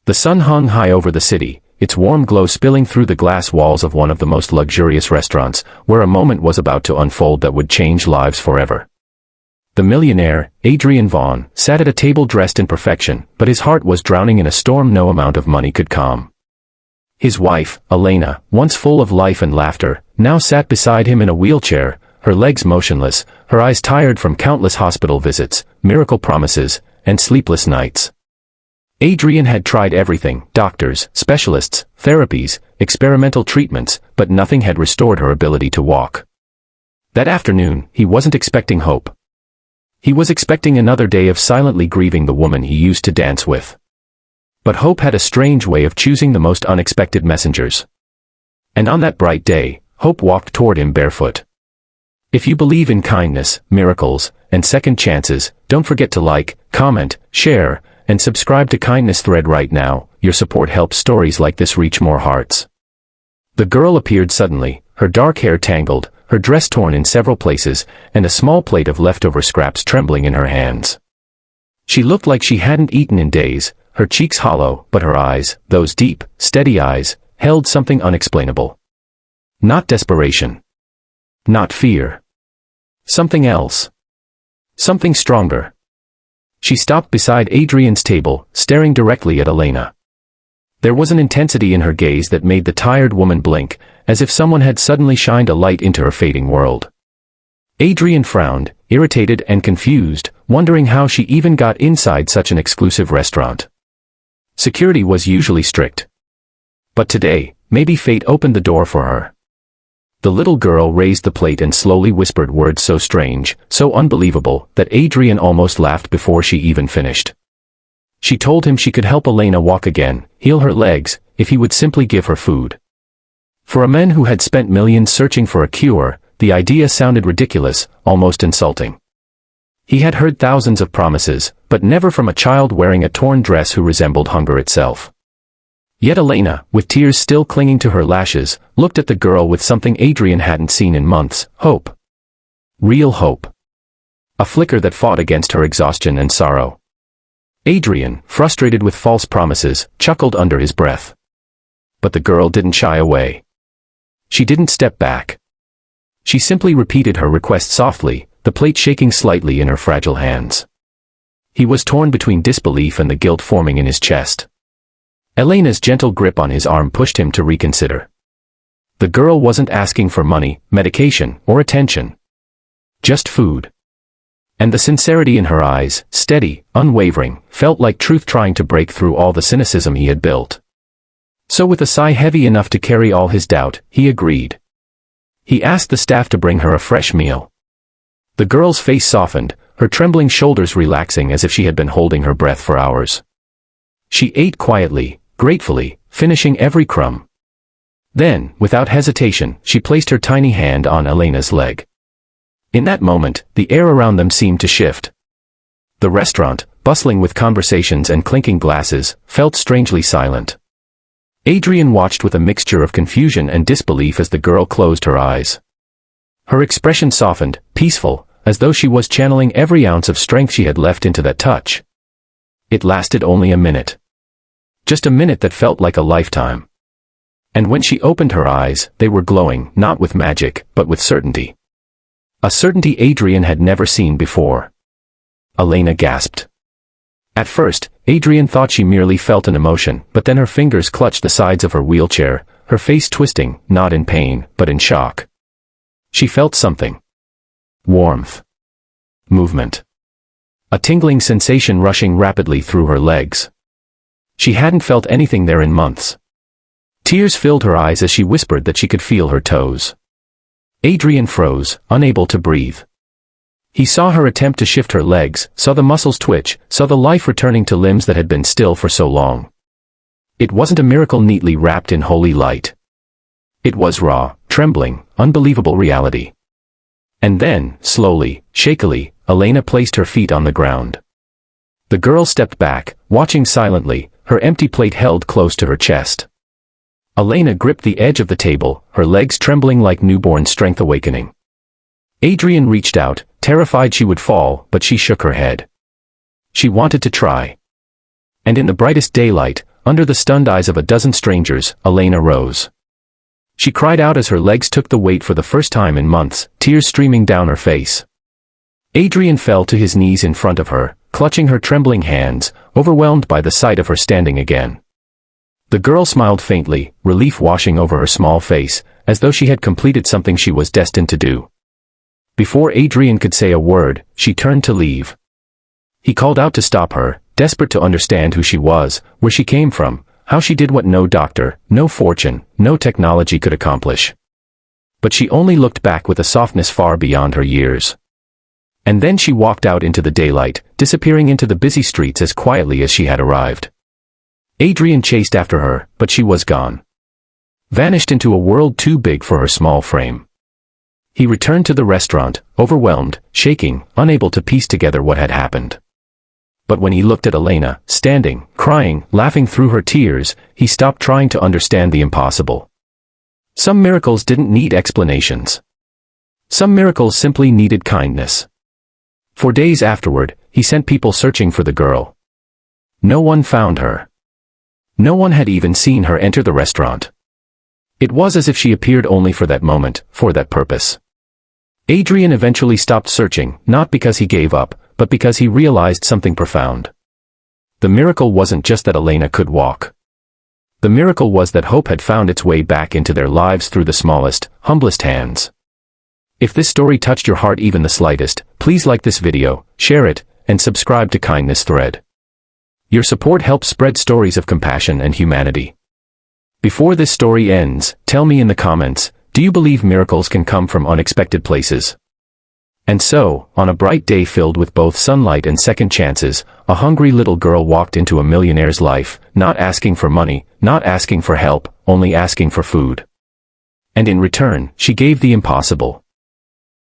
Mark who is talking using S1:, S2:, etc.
S1: The sun hung high over the city, its warm glow spilling through the glass walls of one of the most luxurious restaurants, where a moment was about to unfold that would change lives forever. The millionaire, Adrian Vaughn, sat at a table dressed in perfection, but his heart was drowning in a storm no amount of money could calm. His wife, Elena, once full of life and laughter, now sat beside him in a wheelchair, her legs motionless, her eyes tired from countless hospital visits, miracle promises, and sleepless nights. Adrian had tried everything: doctors, specialists, therapies, experimental treatments, but nothing had restored her ability to walk. That afternoon, he wasn't expecting hope. He was expecting another day of silently grieving the woman he used to dance with. But hope had a strange way of choosing the most unexpected messengers. And on that bright day, hope walked toward him barefoot. If you believe in kindness, miracles, and second chances, don't forget to like, comment, share, and subscribe to Kindness Thread right now. Your support helps stories like this reach more hearts. The girl appeared suddenly, her dark hair tangled, her dress torn in several places, and a small plate of leftover scraps trembling in her hands. She looked like she hadn't eaten in days, her cheeks hollow, but her eyes, those deep, steady eyes, held something unexplainable. Not desperation. Not fear. Something else. Something stronger. She stopped beside Adrian's table, staring directly at Elena. There was an intensity in her gaze that made the tired woman blink, as if someone had suddenly shined a light into her fading world. Adrian frowned, irritated and confused, wondering how she even got inside such an exclusive restaurant. Security was usually strict. But today, maybe fate opened the door for her. The little girl raised the plate and slowly whispered words so strange, so unbelievable, that Adrian almost laughed before she even finished. She told him she could help Elena walk again, heal her legs, if he would simply give her food. For a man who had spent millions searching for a cure, the idea sounded ridiculous, almost insulting. He had heard thousands of promises, but never from a child wearing a torn dress who resembled hunger itself. Yet Elena, with tears still clinging to her lashes, looked at the girl with something Adrian hadn't seen in months: hope. Real hope. A flicker that fought against her exhaustion and sorrow. Adrian, frustrated with false promises, chuckled under his breath. But the girl didn't shy away. She didn't step back. She simply repeated her request softly, the plate shaking slightly in her fragile hands. He was torn between disbelief and the guilt forming in his chest. Elena's gentle grip on his arm pushed him to reconsider. The girl wasn't asking for money, medication, or attention. Just food. And the sincerity in her eyes, steady, unwavering, felt like truth trying to break through all the cynicism he had built. So with a sigh heavy enough to carry all his doubt, he agreed. He asked the staff to bring her a fresh meal. The girl's face softened, her trembling shoulders relaxing as if she had been holding her breath for hours. She ate quietly, gratefully, finishing every crumb. Then, without hesitation, she placed her tiny hand on Elena's leg. In that moment, the air around them seemed to shift. The restaurant, bustling with conversations and clinking glasses, felt strangely silent. Adrian watched with a mixture of confusion and disbelief as the girl closed her eyes. Her expression softened, peaceful, as though she was channeling every ounce of strength she had left into that touch. It lasted only a minute. Just a minute that felt like a lifetime. And when she opened her eyes, they were glowing, not with magic, but with certainty. A certainty Adrian had never seen before. Elena gasped. At first, Adrian thought she merely felt an emotion, but then her fingers clutched the sides of her wheelchair, her face twisting, not in pain, but in shock. She felt something. Warmth. Movement. A tingling sensation rushing rapidly through her legs. She hadn't felt anything there in months. Tears filled her eyes as she whispered that she could feel her toes. Adrian froze, unable to breathe. He saw her attempt to shift her legs, saw the muscles twitch, saw the life returning to limbs that had been still for so long. It wasn't a miracle neatly wrapped in holy light. It was raw, trembling, unbelievable reality. And then, slowly, shakily, Elena placed her feet on the ground. The girl stepped back, watching silently, her empty plate held close to her chest. Elena gripped the edge of the table, her legs trembling like newborn strength awakening. Adrian reached out, terrified she would fall, but she shook her head. She wanted to try. And in the brightest daylight, under the stunned eyes of a dozen strangers, Elena rose. She cried out as her legs took the weight for the first time in months, tears streaming down her face. Adrian fell to his knees in front of her, clutching her trembling hands, overwhelmed by the sight of her standing again. The girl smiled faintly, relief washing over her small face, as though she had completed something she was destined to do. Before Adrian could say a word, she turned to leave. He called out to stop her, desperate to understand who she was, where she came from, how she did what no doctor, no fortune, no technology could accomplish. But she only looked back with a softness far beyond her years. And then she walked out into the daylight, disappearing into the busy streets as quietly as she had arrived. Adrian chased after her, but she was gone. Vanished into a world too big for her small frame. He returned to the restaurant, overwhelmed, shaking, unable to piece together what had happened. But when he looked at Elena, standing, crying, laughing through her tears, he stopped trying to understand the impossible. Some miracles didn't need explanations. Some miracles simply needed kindness. For days afterward, he sent people searching for the girl. No one found her. No one had even seen her enter the restaurant. It was as if she appeared only for that moment, for that purpose. Adrian eventually stopped searching, not because he gave up, but because he realized something profound. The miracle wasn't just that Elena could walk. The miracle was that hope had found its way back into their lives through the smallest, humblest hands. If this story touched your heart even the slightest, please like this video, share it, and subscribe to Kindness Thread. Your support helps spread stories of compassion and humanity. Before this story ends, tell me in the comments, do you believe miracles can come from unexpected places? And so, on a bright day filled with both sunlight and second chances, a hungry little girl walked into a millionaire's life, not asking for money, not asking for help, only asking for food. And in return, she gave the impossible.